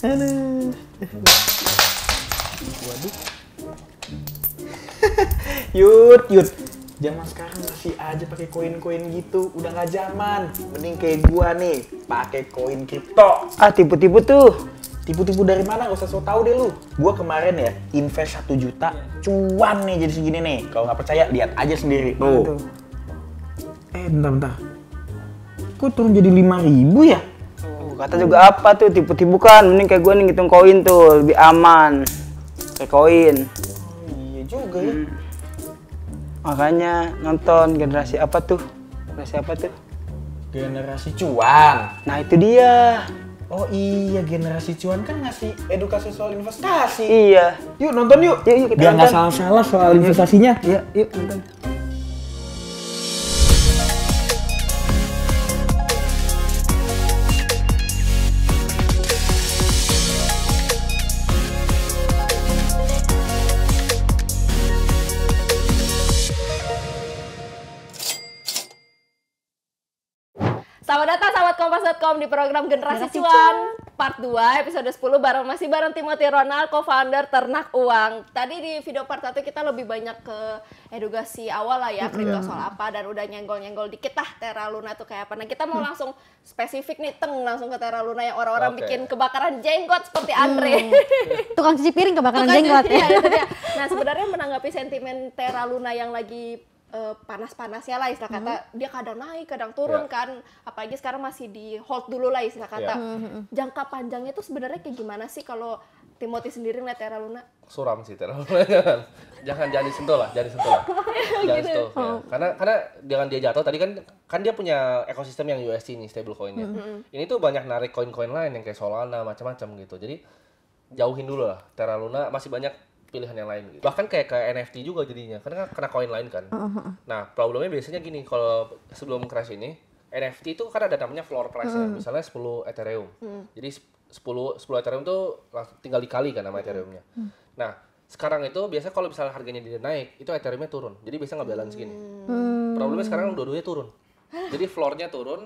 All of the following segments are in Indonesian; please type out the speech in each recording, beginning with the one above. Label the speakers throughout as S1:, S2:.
S1: Aduh. Waduh. Yud. Zaman sekarang masih aja pakai koin-koin gitu, udah nggak zaman. Mending kayak gua nih, pakai koin kripto.
S2: Ah, tipu-tipu tuh.
S1: Tipu-tipu dari mana? Gak usah so tau deh lu. Gua kemarin ya invest 1 juta, cuan nih jadi segini nih. Kalau nggak percaya lihat aja sendiri. Tuh. Bentar. Kok turun jadi 5.000 ya?
S2: Kata juga apa tuh, tipu-tipu kan. Mending kayak gue nih ngitung koin tuh, lebih aman. Kayak koin.
S1: Iya juga ya.
S2: Makanya nonton generasi apa tuh?
S1: Generasi cuan.
S2: Nah itu dia.
S1: Oh iya, generasi cuan kan ngasih edukasi soal investasi.
S2: Iya.
S1: Yuk nonton yuk.
S2: Yuk, kita
S1: biar nggak
S2: nonton.
S1: salah-salah soal investasinya.
S2: Iya, yuk nonton.
S3: Selamat datang sahabat Kompas.com di program Generasi Cuan Part 2 episode 10 bareng Timothy Ronald, co-founder Ternak Uang. Tadi di video part 1 kita lebih banyak ke edukasi awal lah ya, kripto soal apa, dan udah nyenggol-nyenggol dikit lah Terra Luna tuh kayak apa. Nah kita mau langsung spesifik nih, langsung ke Terra Luna yang orang-orang bikin kebakaran jenggot seperti Andre.
S4: Tukang cuci piring kebakaran
S3: Tukang
S4: jenggot
S3: cuci,
S4: ya.
S3: itu dia. Nah sebenarnya menanggapi sentimen Terra Luna yang lagi panas-panasnya lah istilah kata, dia kadang naik kadang turun kan, apalagi sekarang masih di hold dulu lah istilah kata. Jangka panjangnya tuh sebenarnya kayak gimana sih kalau Timothy sendiri ngeliat Terra Luna?
S5: Suram sih Terra Luna. jangan disentuh lah. Jangan sentuh. Ya. Karena dengan dia jatuh tadi kan dia punya ekosistem yang UST nih, stable coinnya. Ini tuh banyak narik koin-koin lain yang kayak Solana macam-macam gitu. Jadi jauhin dulu lah Terra Luna, masih banyak pilihan yang lain gitu. Bahkan kayak NFT juga jadinya, karena kena koin lain kan. Nah, problemnya biasanya gini, kalau sebelum crash ini, NFT itu kan ada namanya floor price-nya, misalnya 10 Ethereum. Jadi 10 Ethereum tuh tinggal dikali kan nama Ethereum-nya. Nah, sekarang itu biasanya kalau misalnya harganya dia naik, itu Ethereum-nya turun. Jadi biasanya nggak balance gini. Problemnya sekarang dua-duanya turun. Jadi floor-nya turun,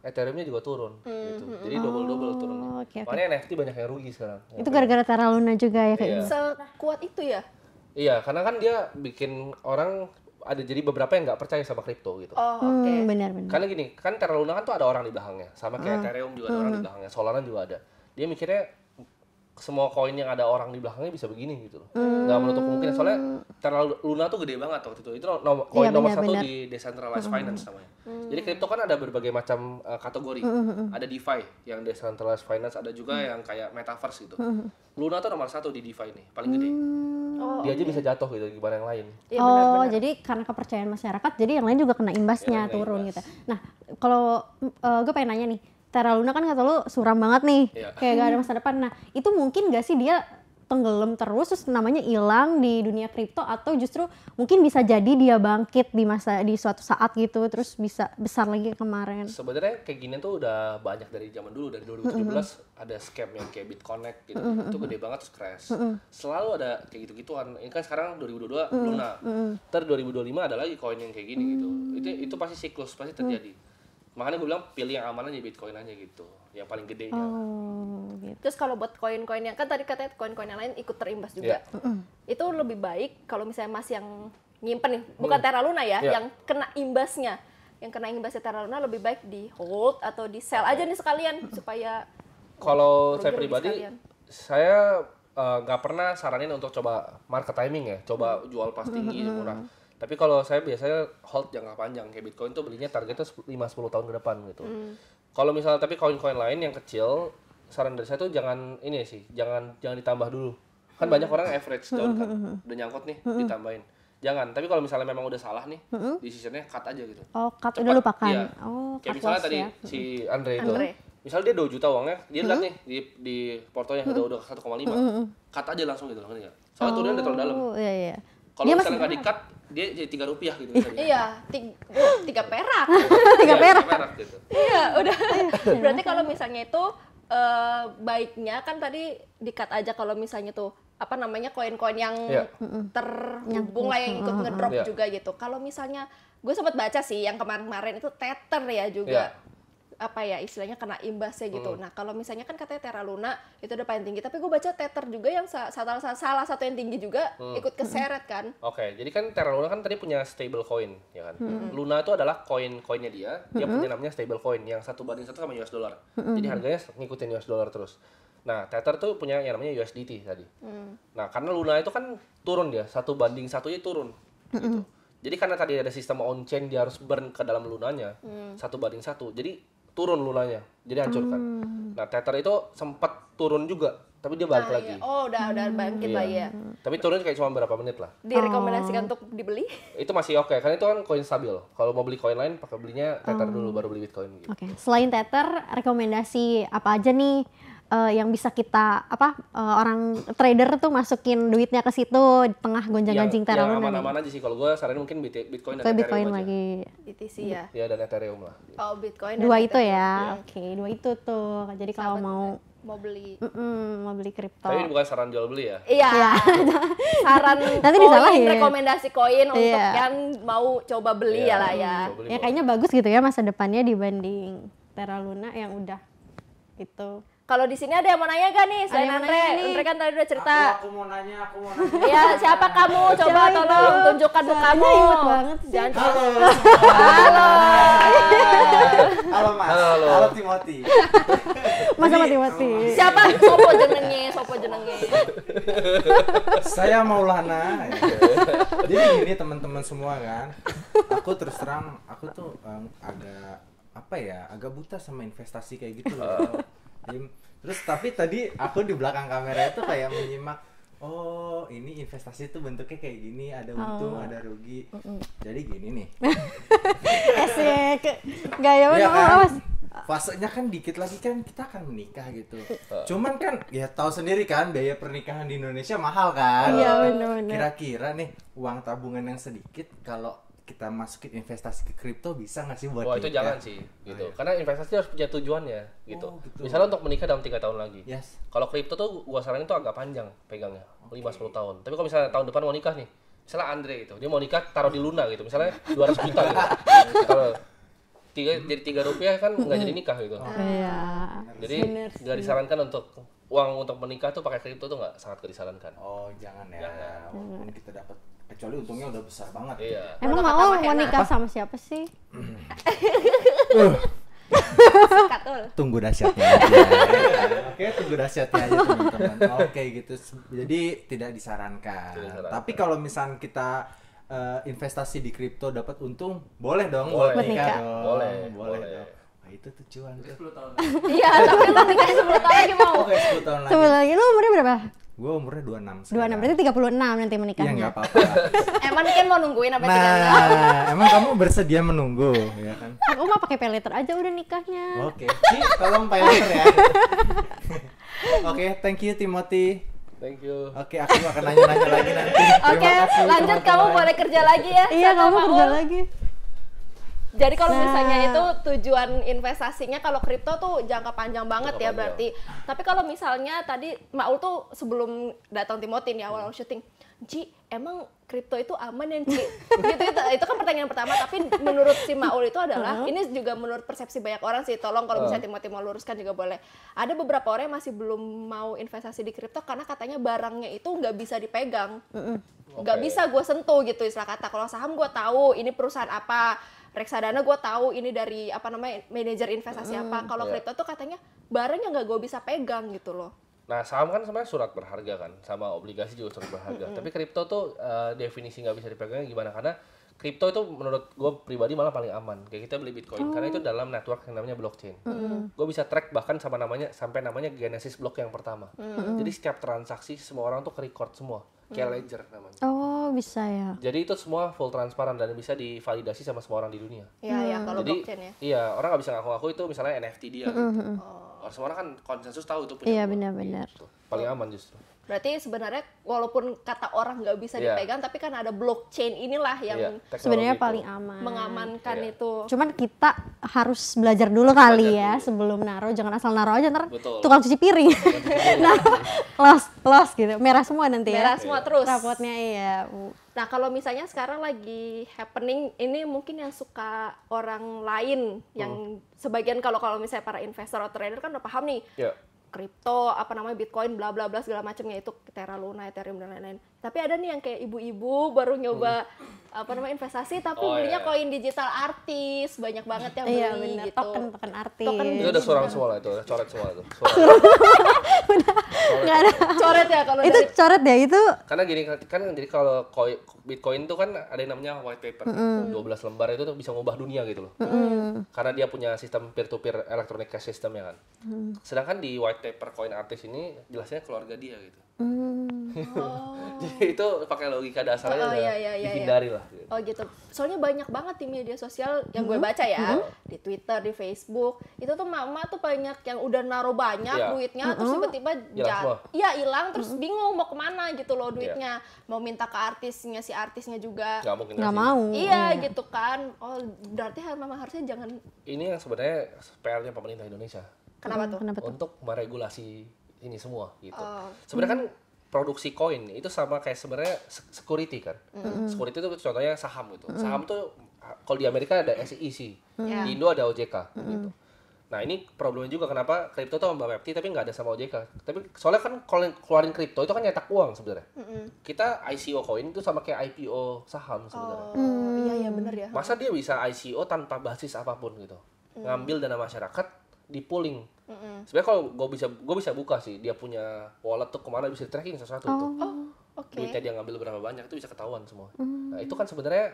S5: Ethereum-nya juga turun gitu. Jadi double turun.
S4: Okay.
S5: Makanya NFT banyak yang rugi sekarang.
S4: Itu gara-gara Terra Luna juga ya kayak gitu.
S3: Sekuat itu ya?
S5: Iya, karena kan dia bikin orang ada, jadi beberapa yang nggak percaya sama kripto gitu.
S3: Oh, oke.
S4: Benar.
S5: Karena gini, kan Terra Luna kan tuh ada orang di belakangnya. Sama kayak Ethereum juga ada orang di belakangnya, Solana juga ada. Dia mikirnya semua koin yang ada orang di belakangnya bisa begini gitu loh. Nggak menutup kemungkinan, soalnya Terra Luna tuh gede banget waktu itu. Itu koin nomor satu di decentralized finance namanya. Jadi kripto kan ada berbagai macam kategori. Ada DeFi yang decentralized finance, ada juga yang kayak metaverse gitu. Luna tuh nomor satu di DeFi nih, paling gede. Dia aja bisa jatuh gitu gimana yang lain.
S3: Ya,
S4: Oh, jadi karena kepercayaan masyarakat, jadi yang lain juga kena imbasnya, turun gitu. Nah, kalau gue pengen nanya nih, Terra Luna kan kata lu suram banget nih, kayak gak ada masa depan. Nah, itu mungkin gak sih dia tenggelam terus namanya hilang di dunia kripto, atau justru mungkin bisa jadi dia bangkit di suatu saat gitu, terus bisa besar lagi kemarin?
S5: Sebenarnya kayak gini tuh udah banyak dari zaman dulu, dari 2017 ada scam yang kayak BitConnect gitu, itu gede banget terus crash. Selalu ada kayak gitu-gituan. Ini kan sekarang 2022 Luna, ntar 2025 ada lagi koin yang kayak gini gitu. Itu pasti siklus, pasti terjadi. Makanya gue bilang pilih yang aman aja, Bitcoin aja gitu, yang paling gedenya.
S4: Gitu.
S3: Terus kalau buat koin-koin yang kan tadi katanya koin-koin yang lain ikut terimbas juga. Itu lebih baik kalau misalnya Mas yang nyimpen nih, bukan Terra Luna ya, yang kena imbasnya. Yang kena imbasnya Terra Luna lebih baik di hold atau di sell aja nih sekalian supaya
S5: kalau saya pribadi, saya nggak pernah saranin untuk coba market timing ya, coba jual pas tinggi murah. Tapi kalau saya biasanya hold jangka panjang, kayak Bitcoin tuh belinya targetnya 5-10 tahun ke depan gitu. Kalau misalnya tapi koin-koin lain yang kecil, saran dari saya tuh jangan ditambah dulu. Kan banyak orang average down kan, udah nyangkut nih, ditambahin. Jangan, tapi kalau misalnya memang udah salah nih, decisionnya cut aja gitu.
S4: Oh, cut
S5: Cepat,
S4: udah lupakan.
S5: iya.
S4: Oh,
S5: kayak
S4: cut
S5: misalnya
S4: loss
S5: tadi
S4: ya.
S5: si Andre itu, misalnya dia 2 juta uangnya, dia lihat nih di portonya udah 1,5, cut aja langsung gitu, ngerti nggak? Soalnya turunnya udah terlalu dalam.
S4: Iya.
S5: Kalau misalnya nggak di-cut, dia jadi 3 rupiah gitu misalnya.
S3: Iya, 3 perak.
S4: 3 perak.
S5: Gitu.
S3: Iya, udah. Berarti kalau misalnya itu baiknya kan tadi di-cut aja kalau misalnya tuh apa namanya koin-koin yang terhubung lah yang ikut ngedrop juga gitu. Kalau misalnya gue sempat baca sih yang kemarin-kemarin itu Tether ya juga. apa ya istilahnya kena imbasnya gitu. Nah kalau misalnya kan katanya Terra Luna itu udah paling tinggi, tapi gue baca Tether juga yang salah satu yang tinggi juga ikut keseret kan.
S5: Oke, jadi kan Terra Luna kan tadi punya stable coin, ya kan. Luna itu adalah koinnya dia punya namanya stable coin yang 1:1 sama US dollar. Jadi harganya ngikutin US dollar terus. Nah, Tether tuh punya yang namanya USDT tadi. Nah, karena Luna itu kan turun dia, 1:1 aja turun. Gitu. Jadi karena tadi ada sistem on-chain dia harus burn ke dalam Lunanya, 1:1. Jadi turun Lunanya, jadi hancurkan. Nah, Tether itu sempat turun juga, tapi dia balik lagi.
S3: Iya. Oh, udah bangkit lagi ya.
S5: Tapi turun kayak cuma berapa menit lah.
S3: Direkomendasikan untuk dibeli?
S5: Itu masih oke, karena itu kan koin stabil. Kalau mau beli koin lain, pakai belinya Tether dulu, baru beli Bitcoin gitu.
S4: Oke, selain Tether, rekomendasi apa aja nih yang bisa kita orang trader tuh masukin duitnya ke situ di tengah gonjang-ganjing Terra Luna?
S5: Yang aman-aman aja sih, kalau gue saranin mungkin Bitcoin dan
S4: Bitcoin
S5: Ethereum
S4: lagi.
S3: BTC ya.
S5: Ya, dan Ethereum lah.
S3: Oh, Bitcoin.
S4: Dua
S3: dan
S4: itu
S3: Ethereum.
S4: ya. Oke, dua itu tuh. Jadi kalau
S3: mau beli.
S4: mau beli kripto.
S5: Tapi ini bukan saran jual beli ya.
S3: Iya. Saran
S4: Nanti
S3: koin,
S4: disalahin.
S3: rekomendasi koin untuk
S4: Iya.
S3: yang mau coba beli ya lah ya.
S5: Coba beli
S4: Ya
S5: boleh.
S4: kayaknya bagus gitu ya masa depannya dibanding Terra Luna yang udah itu.
S3: Kalau di sini ada yang mau nanya gak nih? Selain
S4: yang
S3: Andre,
S4: nanya nih.
S3: Andre kan tadi udah cerita.
S2: Aku mau nanya.
S3: Ya, siapa kamu? Coba
S4: Siapa
S3: tolong
S4: itu?
S3: tunjukkan muka
S4: Suaranya
S3: kamu.
S4: imut banget sih.
S3: Jangan
S2: Halo.
S3: Halo.
S2: Halo Mas.
S5: Halo.
S2: Halo Timothy.
S4: Masa mati-mati.
S3: Siapa? Sopo jenenge.
S6: Saya Maulana. Jadi gini teman-teman semua kan, aku terus terang aku tuh agak buta sama investasi kayak gitu loh. Terus tapi tadi aku di belakang kamera itu kayak menyimak, oh ini investasi tuh bentuknya kayak gini, ada untung, ada rugi. Jadi gini nih.
S4: Esek. Gaya
S6: Iya
S4: mana
S6: kan?
S4: Mas?
S6: Fasenya kan dikit lagi kan kita akan menikah gitu. Cuman kan ya tahu sendiri kan biaya pernikahan di Indonesia mahal kan.
S4: Iya, benar-benar.
S6: Kira-kira nih uang tabungan yang sedikit kalau kita masukin investasi ke kripto bisa nggak sih buat
S5: Wah, itu
S6: nikah?
S5: jangan sih gitu.
S6: Oh, iya.
S5: Karena investasi harus punya tujuannya gitu.
S6: Oh, gitu.
S5: Misalnya untuk menikah dalam 3 tahun lagi.
S6: Yes.
S5: Kalau kripto tuh gua saranin tuh agak panjang pegangnya, 5-10 tahun. Tapi kalau misalnya tahun depan mau nikah nih, misalnya Andre itu, dia mau nikah taruh di Luna gitu, misalnya 200 juta gitu. Kalau jadi 3 rupiah kan nggak jadi nikah gitu.
S4: Iya.
S5: Jadi nggak disarankan untuk uang untuk menikah tuh pakai kripto tuh sangat disarankan.
S6: Oh jangan ya.
S5: Jangan.
S6: Walaupun kita dapat, kecuali untungnya udah besar banget.
S5: Iya.
S4: Emang
S3: Kata
S4: mau
S3: Makena.
S4: nikah sama siapa sih?
S3: Katul.
S6: Tunggu dahsyatnya aja. Oke, tunggu dahsyatnya aja teman-teman. Oke gitu. Jadi tidak disarankan.
S5: Tidak disarankan.
S6: Tapi kalau misalnya kita investasi di kripto dapat untung, boleh dong
S5: Boleh.
S6: buat nikah
S4: Nikah.
S6: dong.
S5: Boleh.
S6: dong. Wah, itu tuh cuan tuh.
S3: Iya, tapi lo nikahnya 10 tahun lagi mau.
S6: Oke, 10 tahun lagi.
S4: Sebentar lagi lu umurnya berapa?
S6: Gue umurnya 26
S4: 26, berarti 36 nanti
S6: Iya
S4: menikahnya.
S6: nggak apa-apa.
S3: Emang kan mau nungguin apa 36?
S6: Nah, emang kamu bersedia menunggu, ya kan?
S4: Aku mah pakai pay later aja udah nikahnya.
S6: Oke, Ci, tolong pay later ya. Oke, thank you Timothy.
S5: Thank you.
S6: Oke, aku akan nanya-nanya lagi nanti.
S3: Oke,
S6: Terima kasih,
S3: lanjut kamu
S6: teman-teman.
S3: boleh kerja lagi ya.
S4: Iya,
S3: sama
S4: kamu kerja
S3: Maul.
S4: lagi.
S3: Jadi kalau
S4: Nah.
S3: misalnya itu tujuan investasinya kalau kripto tuh jangka panjang banget
S5: Jangka
S3: ya
S5: panjang.
S3: berarti. Tapi kalau misalnya tadi Maul tuh sebelum datang Timothy nih awal syuting, Ci, emang kripto itu aman ya, Ci? Gitu, itu kan pertanyaan pertama, tapi menurut si Maul itu adalah, ini juga menurut persepsi banyak orang sih, tolong kalau misalnya Timothy mau luruskan juga boleh. Ada beberapa orang yang masih belum mau investasi di kripto karena katanya barangnya itu nggak bisa dipegang. Nggak
S5: Oke.
S3: bisa gue sentuh gitu istilah kata. Kalau saham gue tahu ini perusahaan apa, reksadana gue tahu ini dari apa namanya manajer investasi apa. Kalau
S5: Iya.
S3: kripto tuh katanya barang yang nggak gue bisa pegang gitu loh.
S5: Nah, saham kan sebenarnya surat berharga kan, sama obligasi juga surat berharga. Tapi kripto tuh definisi nggak bisa dipegangnya gimana? Karena kripto itu menurut gue pribadi malah paling aman. Kayak kita beli Bitcoin, karena itu dalam network yang namanya blockchain. Gue bisa track bahkan sampai namanya Genesis block yang pertama. Jadi setiap transaksi semua orang tuh ke-record semua, kayak ledger namanya.
S4: Oh, bisa ya.
S5: Jadi itu semua full transparan dan bisa divalidasi sama semua orang di dunia.
S3: Iya ya kalau
S5: Jadi
S3: blockchain ya.
S5: iya, orang nggak bisa ngaku-ngaku itu misalnya NFT dia gitu. Semua orang kan konsensus tahu itu punya
S4: Iya,
S5: gua.
S4: benar-benar.
S5: Gitu. Paling aman justru.
S3: Berarti sebenarnya walaupun kata orang nggak bisa dipegang, tapi kan ada blockchain inilah yang
S4: sebenarnya paling aman.
S3: Mengamankan itu.
S4: Cuman kita harus belajar dulu kali ya sebelum naruh, jangan asal naruh aja ntar tukang cuci piring. Nah, los gitu, merah semua nanti ya.
S3: Merah semua terus.
S4: Rapotnya iya.
S3: Nah kalau misalnya sekarang lagi happening, ini mungkin yang suka orang lain, yang sebagian kalau misalnya para investor atau trader kan udah paham nih. Kripto, apa namanya Bitcoin, bla bla bla segala macamnya itu Terra Luna, Ethereum dan lain-lain. Tapi ada nih yang kayak ibu-ibu baru nyoba apa namanya investasi tapi belinya koin digital artis, banyak banget yang beli gitu.
S4: Token artis.
S5: Itu udah suara semua lah itu, udah coret semua itu.
S4: Nggak ada.
S3: Coret ya kalau
S4: itu coret ya itu.
S5: Karena gini kan jadi kalau Bitcoin itu kan ada yang namanya white paper. 12 lembar itu tuh bisa ngubah dunia gitu loh. Karena dia punya sistem peer to peer electronic cash system ya kan. Sedangkan di white paper coin artis ini jelasnya keluarga dia gitu. Jadi itu pakai logika dasarnya dihindari lah. Gitu.
S3: Oh gitu. Soalnya banyak banget di media sosial yang gue baca ya, di Twitter, di Facebook, itu tuh mama tuh banyak yang udah naruh banyak duitnya, terus tiba-tiba hilang, terus bingung mau kemana gitu loh duitnya, mau minta ke artisnya, si artisnya juga
S5: nggak
S4: mau.
S3: Iya gitu kan. Oh berarti memang harusnya jangan.
S5: Ini yang sebenarnya PR-nya pemerintah Indonesia.
S3: Kenapa tuh?
S5: Untuk meregulasi ini semua gitu. Sebenarnya kan produksi koin itu sama kayak sebenarnya security kan. Security itu contohnya saham gitu. Saham tuh kalau di Amerika ada SEC, di Indo ada OJK gitu. Nah ini problemnya juga kenapa kripto tuh sama Web3 tapi nggak ada sama OJK. Tapi soalnya kan kalau keluarin kripto itu kan nyetak uang sebenarnya. Kita ICO koin itu sama kayak IPO saham sebenarnya.
S3: Iya benar ya.
S5: Masa dia bisa ICO tanpa basis apapun gitu. Ngambil dana masyarakat di pooling. Sebenarnya kalau gue bisa buka sih dia punya wallet tuh kemana bisa tracking sesuatu itu. Duitnya dia ngambil berapa banyak itu bisa ketahuan semua. Nah itu kan sebenarnya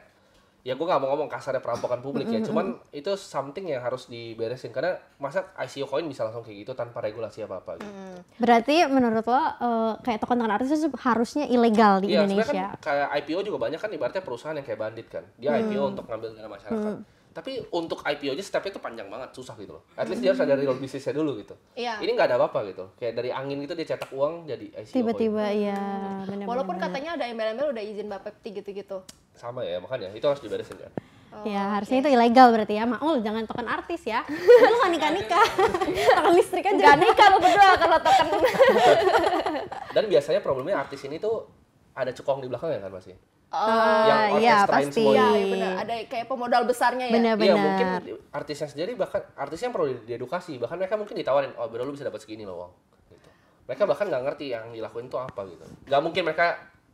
S5: ya gue nggak mau ngomong kasarnya perampokan publik ya, cuman itu something yang harus diberesin karena masa ICO coin bisa langsung kayak gitu tanpa regulasi apa-apa gitu.
S4: Berarti menurut lo kayak token artis itu harusnya ilegal di Indonesia?
S5: Kan kayak IPO juga banyak kan ibaratnya perusahaan yang kayak bandit kan, dia IPO untuk ngambil dana masyarakat. Tapi untuk IPO aja stepnya itu panjang banget, susah gitu loh. At least dia harus ada real bisnisnya dulu gitu. Ini nggak ada apa-apa gitu. Kayak dari angin gitu dia cetak uang jadi ICO.
S4: Tiba-tiba iya.
S3: Walaupun katanya ada embel-embel udah izin Bapepti gitu-gitu.
S5: Sama ya, makanya itu harus diberesin kan.
S4: Ya harusnya itu ilegal berarti ya. Maul jangan token artis ya. Lu kan nikah-nikah. Token listrik aja.
S3: Gak nikah lu berdua kalau token.
S5: Dan biasanya problemnya artis ini tuh ada cekong di belakangnya kan pasti.
S4: Yang iya pasti.
S3: Iya benar. Ada kayak pemodal besarnya ya.
S4: Benar-benar.
S5: Iya mungkin artisnya sendiri bahkan artisnya yang perlu diedukasi. Bahkan mereka mungkin ditawarin, oh bro lu bisa dapat segini loh uang. Gitu. Mereka bahkan nggak ngerti yang dilakuin itu apa gitu. Nggak mungkin mereka,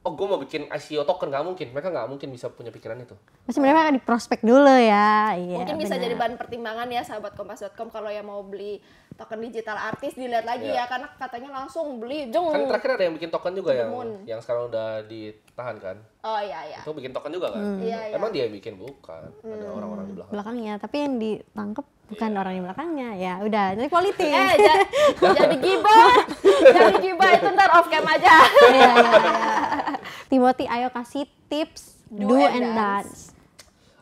S5: oh gue mau bikin ICO token, nggak mungkin. Mereka nggak mungkin bisa punya pikiran itu.
S4: Pasti mereka akan diprospek dulu ya. Iya,
S3: mungkin bisa jadi bahan pertimbangan ya sahabat kompas.com kalau yang mau beli token digital artis dilihat lagi ya karena katanya langsung beli jeng.
S5: Kan terakhir ada yang bikin token juga yang sekarang udah ditahan kan.
S3: Oh iya.
S5: Itu bikin token juga kan. Emang dia yang bikin bukan. Ada orang-orang di
S4: belakangnya, tapi yang ditangkap bukan orang di belakangnya. Ya udah, jadi politik.
S3: Jadi gibah. Jadi gibah itu ntar off cam aja.
S4: Iya. Timothy, ayo kasih tips do and dance.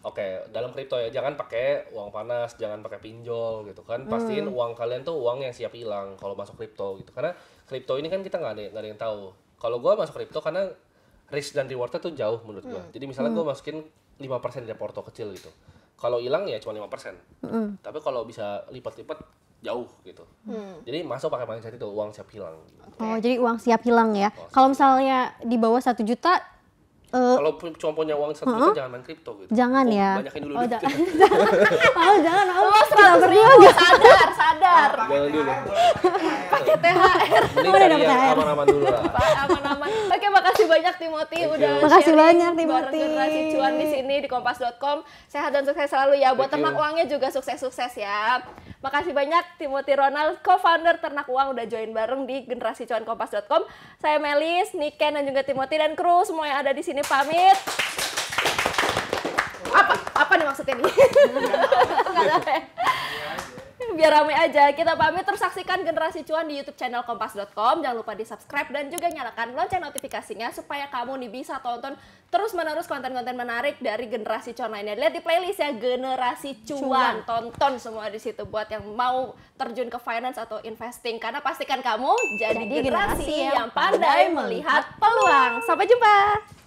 S5: Oke, dalam kripto ya jangan pakai uang panas, jangan pakai pinjol gitu kan. Pastiin uang kalian tuh uang yang siap hilang kalau masuk kripto gitu. Karena kripto ini kan kita nggak ada yang tahu. Kalau gue masuk kripto karena risk dan rewardnya tuh jauh menurut gue. Jadi misalnya gue masukin 5% dari porto kecil gitu. Kalau hilang ya cuma 5%. Tapi kalau bisa lipat-lipat jauh gitu. Jadi masuk pakai mindset itu uang siap hilang.
S4: Oh, jadi uang siap hilang ya. Kalau misalnya di bawah 1 juta
S5: kalau cuma punya uang 1 juta jangan main kripto gitu.
S4: Jangan ya.
S5: Banyakin dulu.
S4: Jangan.
S3: Lo 100 ribu sadar.
S5: Jangan dulu.
S3: Pakai THR.
S5: Mending cari yang aman-aman dulu lah.
S3: Aman-aman. Oke, makasih banyak Timothy udah
S4: makasih
S3: sharing
S4: banyak Timothy.
S3: Generasi Cuan di sini di kompas.com. Sehat dan sukses selalu ya. Buat ternak uangnya juga sukses-sukses ya. Makasih banyak Timothy Ronald, co-founder Ternak Uang udah join bareng di Generasi Cuan kompas.com. Saya Melis, Niken dan juga Timothy dan kru semua yang ada di sini pamit. Apa nih maksudnya nih? biar rame aja. Kita pamit, terus saksikan Generasi Cuan di YouTube channel kompas.com. Jangan lupa di-subscribe dan juga nyalakan lonceng notifikasinya supaya kamu nih bisa tonton terus-menerus konten-konten menarik dari Generasi Cuan lainnya. Lihat di playlist ya, Generasi Cuan. Tonton semua di situ buat yang mau terjun ke finance atau investing. Karena pastikan kamu jadi generasi yang pandai melihat peluang. Sampai jumpa.